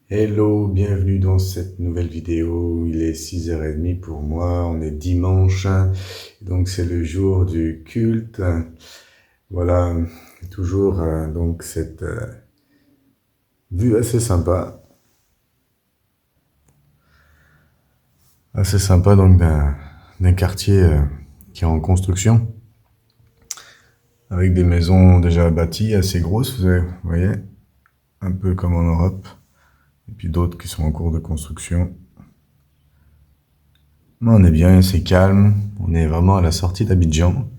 Hello, bienvenue dans cette nouvelle vidéo. Il est 6h30 pour moi, on est dimanche, donc c'est le jour du culte. Voilà, toujours donc cette vue assez sympa donc d'un quartier qui est en construction, avec des maisons déjà bâties assez grosses, vous voyez, un peu comme en Europe. Et puis d'autres qui sont en cours de construction. On est bien, c'est calme. On est vraiment à la sortie d'Abidjan.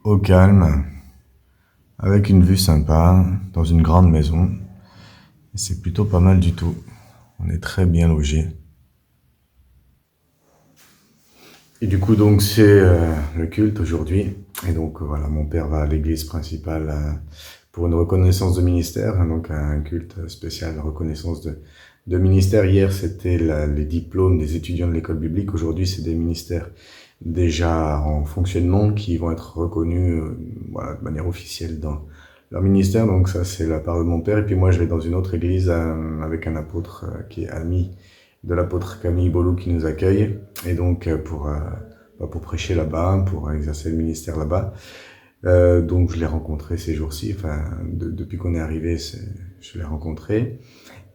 Au calme, avec une vue sympa, dans une grande maison. Et c'est plutôt pas mal du tout. On est très bien logé. Et du coup, donc, c'est le culte aujourd'hui. Et donc, voilà, mon père va à l'église principale pour une reconnaissance de ministère. Donc, un culte spécial, reconnaissance de ministère. Hier, c'était les diplômes des étudiants de l'école biblique. Aujourd'hui, c'est des ministères déjà en fonctionnement qui vont être reconnus voilà, de manière officielle dans leur ministère. Donc, ça, c'est la part de mon père. Et puis, moi, je vais dans une autre église avec un apôtre qui est ami de l'apôtre Camille Bolou qui nous accueille, et donc pour prêcher là-bas, pour exercer le ministère là-bas. Donc je l'ai rencontré ces jours-ci, enfin depuis qu'on est arrivé, je l'ai rencontré.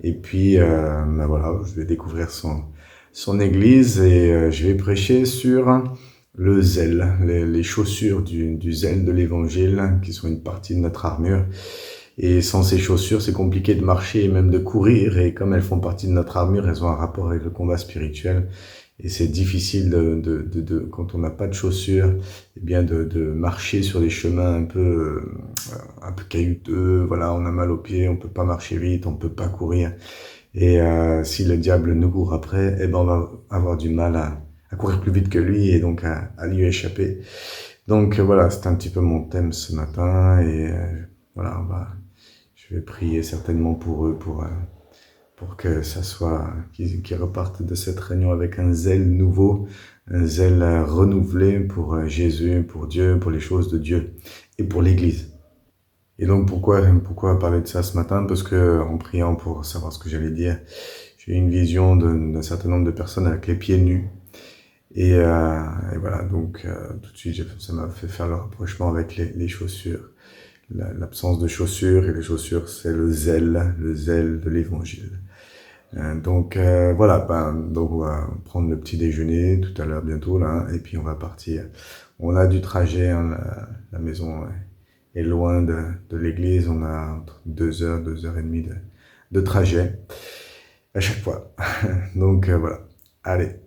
Et puis voilà, je vais découvrir son église et je vais prêcher sur le zèle, les chaussures du zèle de l'évangile, qui sont une partie de notre armure. Et sans ces chaussures, c'est compliqué de marcher et même de courir. Et comme elles font partie de notre armure, elles ont un rapport avec le combat spirituel. Et c'est difficile quand on n'a pas de chaussures, eh bien de marcher sur des chemins un peu caillouteux. Voilà, on a mal aux pieds, on peut pas marcher vite, on peut pas courir. Et si le diable nous court après, eh ben on va avoir du mal à courir plus vite que lui et donc à lui échapper. Donc voilà, c'est un petit peu mon thème ce matin. Et voilà, je vais prier certainement pour eux, pour que ça soit, qu'ils repartent de cette réunion avec un zèle nouveau, un zèle renouvelé pour Jésus, pour Dieu, pour les choses de Dieu et pour l'Église. Et donc pourquoi parler de ça ce matin? Parce que en priant pour savoir ce que j'allais dire, j'ai eu une vision d'un certain nombre de personnes avec les pieds nus. Et voilà, donc tout de suite, ça m'a fait faire le rapprochement avec les chaussures. L'absence de chaussures, et les chaussures, c'est le zèle de l'évangile. Donc voilà, donc on va prendre le petit déjeuner tout à l'heure bientôt là, et puis on va partir. On a du trajet, hein, la maison est loin de l'église, on a entre 2 heures, 2h30 de trajet à chaque fois. Donc voilà, allez.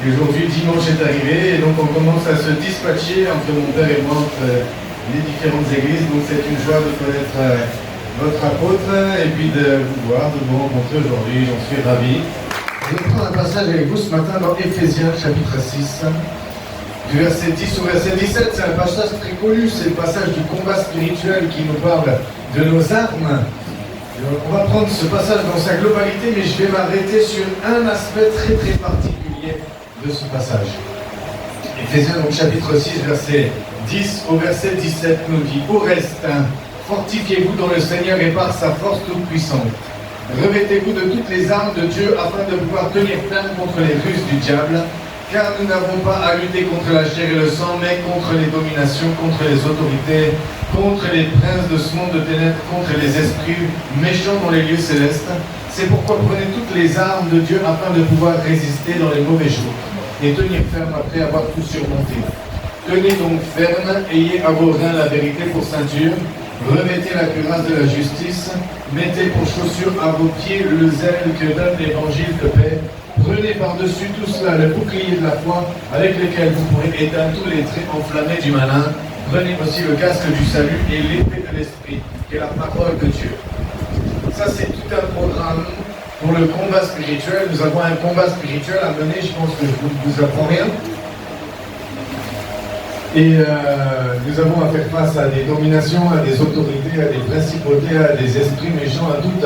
Et aujourd'hui, dimanche est arrivé, et donc on commence à se dispatcher entre mon père et moi, entre les différentes églises. Donc c'est une joie de connaître votre apôtre et puis de vous voir, de vous rencontrer aujourd'hui. J'en suis ravi. Je vais prendre un passage avec vous ce matin dans Éphésiens chapitre 6. Du verset 10 au verset 17, c'est un passage très connu, c'est le passage du combat spirituel qui nous parle de nos armes. On va prendre ce passage dans sa globalité, mais je vais m'arrêter sur un aspect très très particulier de ce passage. Éphésiens donc chapitre 6, verset 10 au verset 17 nous dit: au reste, fortifiez-vous dans le Seigneur et par sa force toute puissante. Revêtez-vous de toutes les armes de Dieu afin de pouvoir tenir ferme contre les ruses du diable. Car nous n'avons pas à lutter contre la chair et le sang, mais contre les dominations, contre les autorités, contre les princes de ce monde de ténèbres, contre les esprits méchants dans les lieux célestes. C'est pourquoi prenez toutes les armes de Dieu afin de pouvoir résister dans les mauvais jours et tenir ferme après avoir tout surmonté. Tenez donc ferme, ayez à vos reins la vérité pour ceinture, revêtez la cuirasse de la justice, mettez pour chaussure à vos pieds le zèle que donne l'évangile de paix. Prenez par-dessus tout cela le bouclier de la foi avec lequel vous pourrez éteindre tous les traits enflammés du malin. Prenez aussi le casque du salut et l'épée de l'esprit, qui est la parole de Dieu. Ça, c'est tout un programme pour le combat spirituel. Nous avons un combat spirituel à mener, je pense que je ne vous apprends rien. Et nous avons à faire face à des dominations, à des autorités, à des principautés, à des esprits méchants, à toute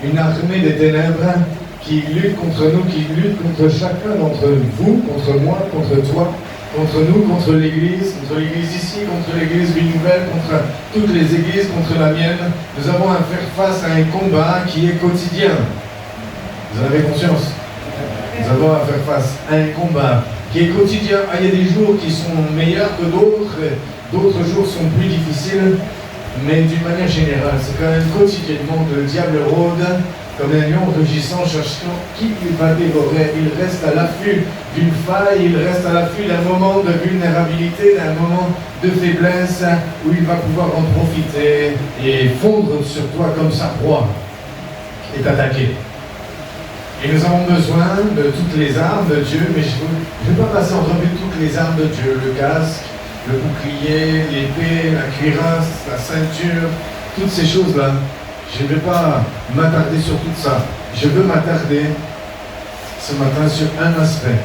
une armée des ténèbres qui lutte contre nous, qui lutte contre chacun d'entre vous, contre moi, contre toi, contre nous, contre l'église ici, contre l'église Vie Nouvelle, contre toutes les églises, contre la mienne. Nous avons à faire face à un combat qui est quotidien. Vous en avez conscience? Nous avons à faire face à un combat qui est quotidien. Il y a des jours qui sont meilleurs que d'autres, d'autres jours sont plus difficiles, mais d'une manière générale, c'est quand même quotidiennement que le diable rôde comme un lion rugissant, cherchant qui il va dévorer. Il reste à l'affût d'une faille, il reste à l'affût d'un moment de vulnérabilité, d'un moment de faiblesse, où il va pouvoir en profiter et fondre sur toi comme sa proie et t'attaquer. Et nous avons besoin de toutes les armes de Dieu, mais je ne vais pas passer en revue toutes les armes de Dieu, le casque, le bouclier, l'épée, la cuirasse, la ceinture, toutes ces choses-là. Je ne vais pas m'attarder sur tout ça. Je veux m'attarder ce matin sur un aspect.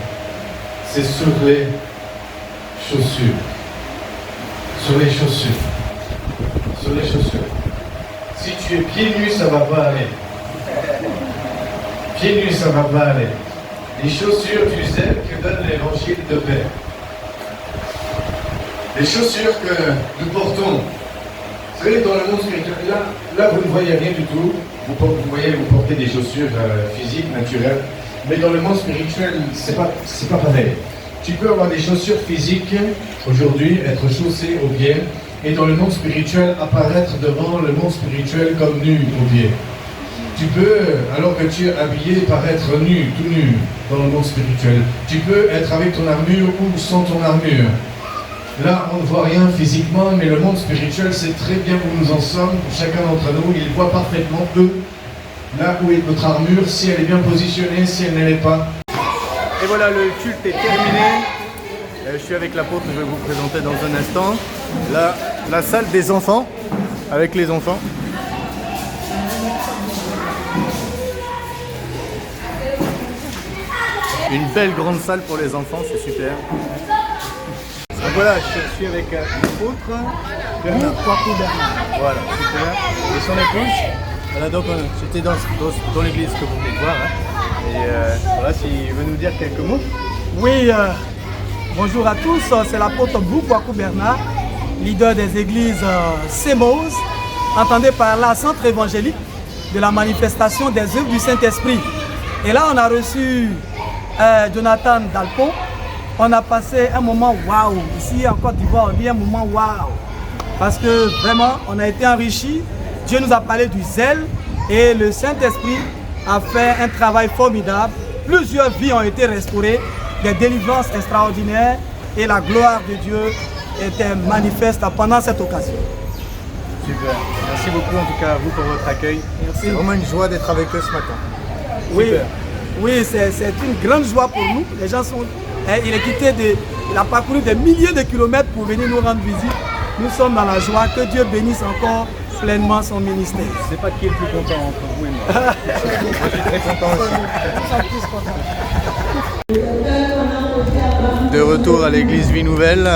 C'est sur les chaussures. Sur les chaussures. Sur les chaussures. Si tu es pieds nus, ça ne va pas aller. Pieds nus, ça ne va pas aller. Les chaussures du zèle que donne l'évangile de paix. Les chaussures que nous portons. Vous savez, dans le monde spirituel, là vous ne voyez rien du tout. Vous portez des chaussures physiques, naturelles. Mais dans le monde spirituel, c'est pas pareil. Tu peux avoir des chaussures physiques aujourd'hui, être chaussé aux pieds, et dans le monde spirituel, apparaître devant le monde spirituel comme nu aux pieds. Tu peux, alors que tu es habillé, paraître nu, tout nu, dans le monde spirituel. Tu peux être avec ton armure ou sans ton armure. Là, on ne voit rien physiquement, mais le monde spirituel sait très bien où nous en sommes. Chacun d'entre nous, il voit parfaitement là où est notre armure, si elle est bien positionnée, si elle ne l'est pas. Et voilà, le culte est terminé. Je suis avec l'apôtre, je vais vous présenter dans un instant. Là, la salle des enfants, avec les enfants. Une belle grande salle pour les enfants, c'est super. Donc voilà, je suis avec l'apôtre Bernard. Voilà, super. Et son épouse. Voilà, donc j'étais dans l'église que vous venez de voir. Hein. Et voilà, s'il veut nous dire quelques mots. Oui, bonjour à tous, c'est l'apôtre Boukwakou Bernard, leader des églises Semos, entendez par là, centre évangélique de la manifestation des œuvres du Saint-Esprit. Et là, on a reçu Jonathan Dalpon. On a passé un moment waouh. Ici en Côte d'Ivoire, on dit un moment waouh. Parce que vraiment, on a été enrichis. Dieu nous a parlé du zèle et le Saint-Esprit a fait un travail formidable. Plusieurs vies ont été restaurées, des délivrances extraordinaires et la gloire de Dieu était manifeste pendant cette occasion. Super. Merci beaucoup en tout cas à vous pour votre accueil. C'est vraiment une joie d'être avec eux ce matin. Oui, oui, c'est une grande joie pour nous. Les gens sont... Il a parcouru des milliers de kilomètres pour venir nous rendre visite. Nous sommes dans la joie. Que Dieu bénisse encore pleinement son ministère. Je ne sais pas qui est le plus content entre vous et moi. Moi, je suis très content aussi. De retour à l'église Vie Nouvelle,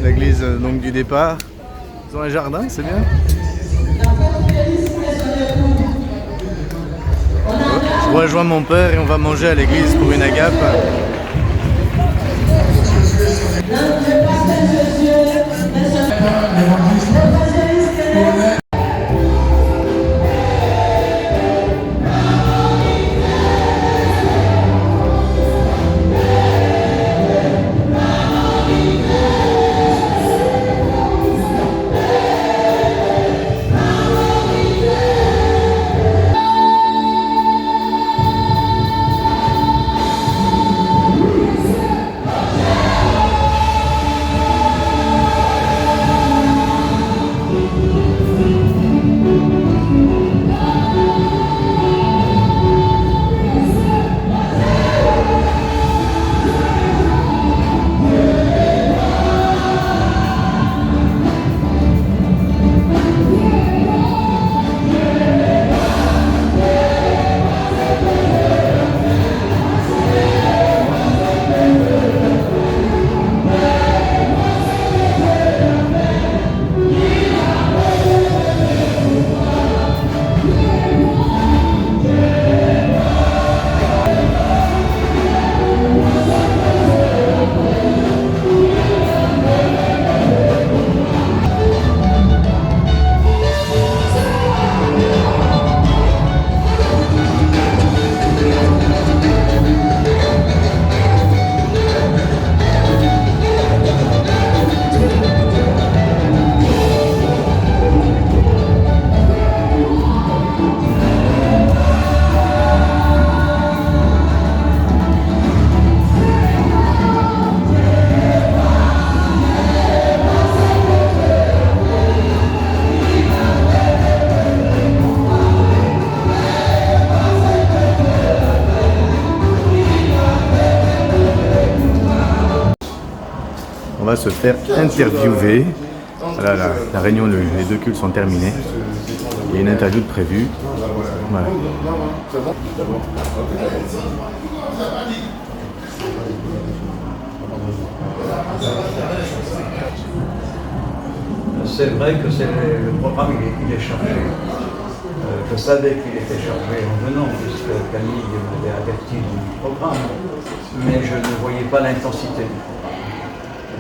l'église donc du départ. Ils ont un jardin, c'est bien. Je rejoins mon père et on va manger à l'église pour une agape. On va se faire interviewer. Voilà, la réunion, les deux cultes sont terminés. Il y a une interview de prévue. Voilà. C'est vrai que le programme il est chargé. Je savais qu'il était chargé en venant, puisque Camille m'avait averti du programme, mais je ne voyais pas l'intensité.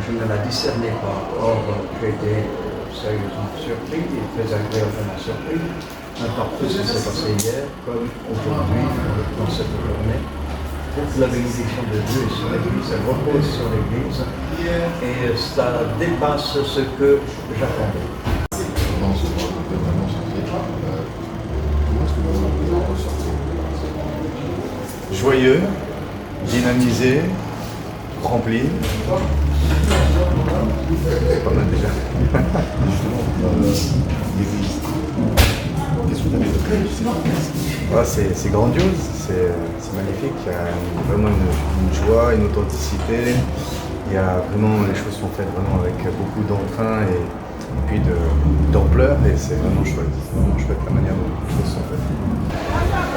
Je ne la discernais pas. Or, j'ai été sérieusement surpris et très agréablement surpris par tout ce qui s'est passé hier, comme aujourd'hui, dans cette journée. Toute la bénédiction de Dieu est sur l'Église, elle repose sur l'Église, et ça dépasse ce que j'attendais. Joyeux, dynamisé, rempli. C'est pas mal déjà. C'est grandiose, c'est magnifique. Il y a vraiment une joie, une authenticité. Il y a vraiment, les choses sont faites vraiment avec beaucoup d'entrain et puis d'ampleur, et c'est vraiment chouette. C'est vraiment chouette la manière dont les choses sont faites.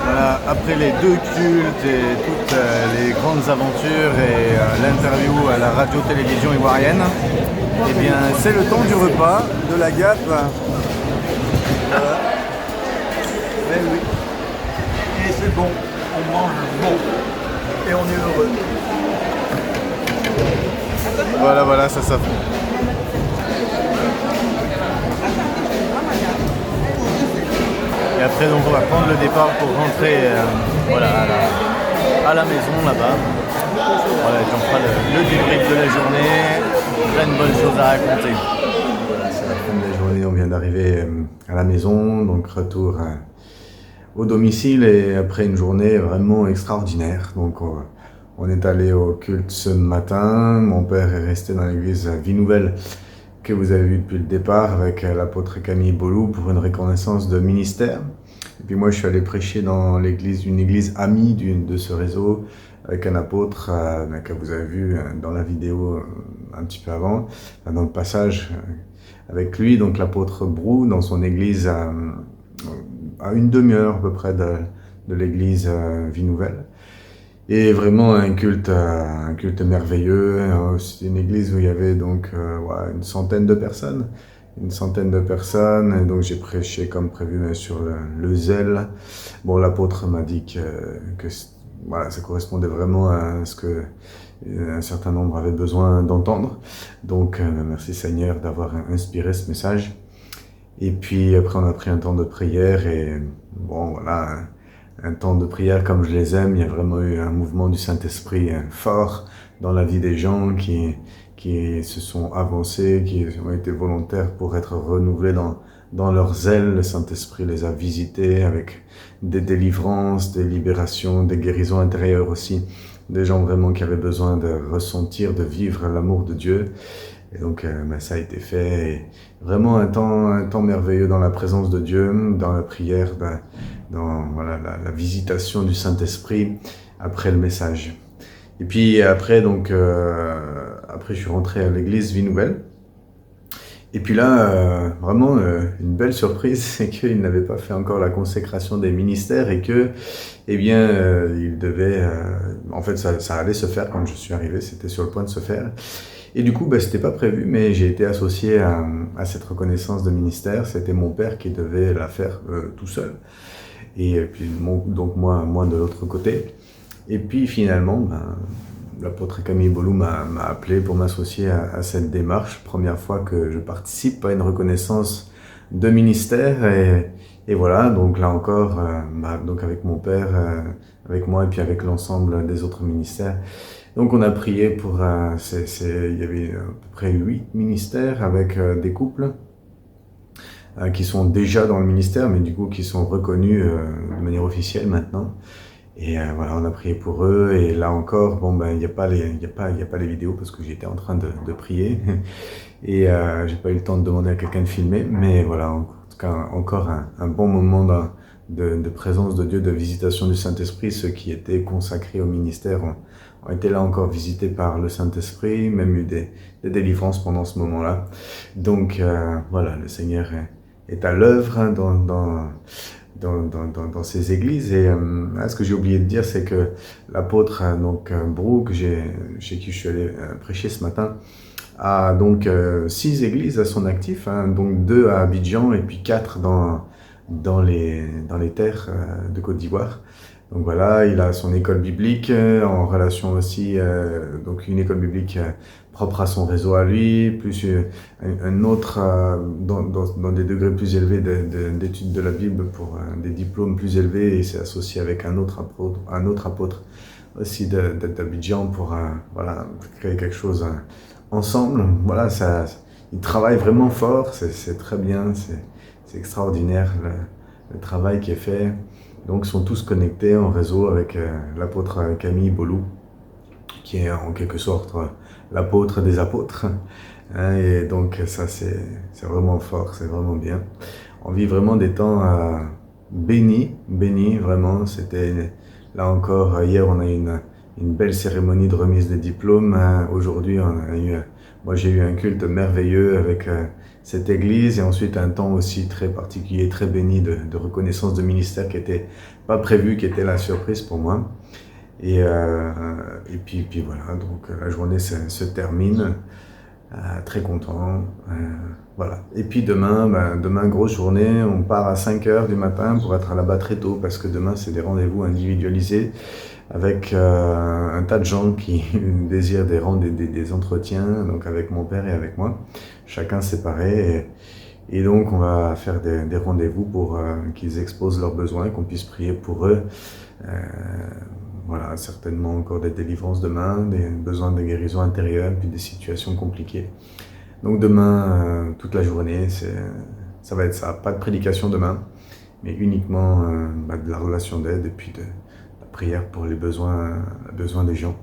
Voilà, après les deux cultes et toutes les grandes aventures et l'interview à la radio-télévision ivoirienne, eh bien c'est le temps du repas, de la gape. Voilà. Mais oui. Et c'est bon, on mange bon. Et on est heureux. Voilà, ça fait. Et après, donc, on va prendre le départ pour rentrer à la maison là-bas. Voilà, on fera le débrief de la journée, plein de bonnes choses à raconter. Voilà, c'est la fin de la journée, on vient d'arriver à la maison, donc retour au domicile et après une journée vraiment extraordinaire. Donc, on est allé au culte ce matin, mon père est resté dans l'église Vie Nouvelle que vous avez vu depuis le départ avec l'apôtre Camille Bolou pour une reconnaissance de ministère. Et puis moi je suis allé prêcher dans une église amie de ce réseau avec un apôtre que vous avez vu dans la vidéo un petit peu avant, dans le passage avec lui, donc l'apôtre Brou, dans son église à une demi-heure à peu près de l'église Vie Nouvelle. Et vraiment un culte merveilleux. C'est une église où il y avait donc une centaine de personnes. Et donc j'ai prêché comme prévu sur le zèle. Bon, l'apôtre m'a dit que voilà, ça correspondait vraiment à ce que un certain nombre avaient besoin d'entendre. Donc merci Seigneur d'avoir inspiré ce message. Et puis après on a pris un temps de prière et bon voilà, un temps de prière comme je les aime. Il y a vraiment eu un mouvement du Saint-Esprit fort dans la vie des gens qui se sont avancés, qui ont été volontaires pour être renouvelés dans leur zèle. Le Saint-Esprit les a visités avec des délivrances, des libérations, des guérisons intérieures aussi. Des gens vraiment qui avaient besoin de ressentir, de vivre l'amour de Dieu. Et donc ça a été fait. Et vraiment un temps merveilleux dans la présence de Dieu, dans la prière, dans voilà, la visitation du Saint-Esprit après le message. Et puis après, après je suis rentré à l'église Vie Nouvelle. Et puis là, vraiment une belle surprise, c'est qu'il n'avait pas fait encore la consécration des ministères et que, il devait, en fait, ça allait se faire quand je suis arrivé, c'était sur le point de se faire. Et du coup, c'était pas prévu, mais j'ai été associé à cette reconnaissance de ministère. C'était mon père qui devait la faire tout seul. Et puis donc moi de l'autre côté. Et puis finalement, l'apôtre Camille Bolou m'a appelé pour m'associer à cette démarche. Première fois que je participe à une reconnaissance de ministère. Et voilà, donc là encore, donc avec mon père, avec moi et puis avec l'ensemble des autres ministères. Donc on a prié pour, il y avait à peu près 8 ministères avec des couples qui sont déjà dans le ministère, mais du coup qui sont reconnus de manière officielle maintenant. Et voilà, on a prié pour eux. Et là encore, il n'y a pas les vidéos parce que j'étais en train de prier. Et j'ai pas eu le temps de demander à quelqu'un de filmer. Mais voilà, en tout cas, encore un bon moment de présence de Dieu, de visitation du Saint-Esprit. Ceux qui étaient consacrés au ministère ont été là encore visités par le Saint-Esprit, même eu des délivrances pendant ce moment-là. Donc voilà, le Seigneur est à l'œuvre dans ces églises. Et ce que j'ai oublié de dire, c'est que l'apôtre Brou, chez qui je suis allé prêcher ce matin, a donc 6 églises à son actif, donc 2 à Abidjan et puis 4 dans les terres de Côte d'Ivoire. Donc voilà, il a son école biblique en relation aussi, donc une école biblique propre à son réseau à lui, plus un autre dans des degrés plus élevés d'études de la Bible pour des diplômes plus élevés, et il s'est associé avec un autre apôtre aussi d'Abidjan pour voilà, créer quelque chose ensemble. Voilà, il travaille vraiment fort, c'est très bien, c'est extraordinaire le travail qui est fait. Donc, ils sont tous connectés en réseau avec l'apôtre Camille Bolou, qui est en quelque sorte l'apôtre des apôtres. Et donc, ça, c'est vraiment fort, c'est vraiment bien. On vit vraiment des temps bénis, vraiment. C'était, là encore, hier, on a eu une belle cérémonie de remise des diplômes. Aujourd'hui, moi, j'ai eu un culte merveilleux avec cette église, et ensuite un temps aussi très particulier, très béni de reconnaissance de ministère qui n'était pas prévu, qui était la surprise pour moi. Et puis voilà, donc la journée se termine, très content, voilà. Et puis demain, grosse journée, on part à 5h du matin pour être là-bas très tôt, parce que demain c'est des rendez-vous individualisés avec un tas de gens qui désirent des entretiens, donc avec mon père et avec moi, chacun séparé. Et donc on va faire des rendez-vous pour qu'ils exposent leurs besoins, qu'on puisse prier pour eux. Voilà, certainement encore des délivrances demain, des besoins de guérison intérieure, puis des situations compliquées. Donc demain, toute la journée, ça va être ça. Pas de prédication demain, mais uniquement de la relation d'aide et puis de la prière pour les besoins des gens.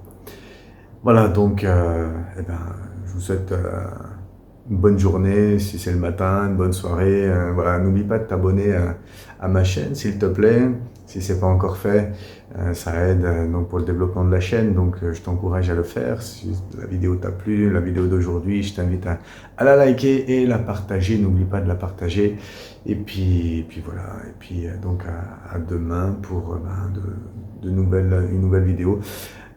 Voilà, donc je vous souhaite bonne journée, si c'est le matin, une bonne soirée. Voilà, n'oublie pas de t'abonner à ma chaîne, s'il te plaît. Si c'est pas encore fait, ça aide donc pour le développement de la chaîne. Donc, je t'encourage à le faire. Si la vidéo t'a plu, la vidéo d'aujourd'hui, je t'invite à la liker et la partager. N'oublie pas de la partager. Et puis voilà. Et puis donc à demain pour une nouvelle vidéo.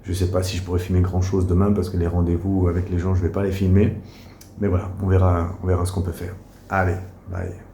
Je sais pas si je pourrais filmer grand chose demain parce que les rendez-vous avec les gens, je vais pas les filmer. Mais voilà, on verra ce qu'on peut faire. Allez, bye.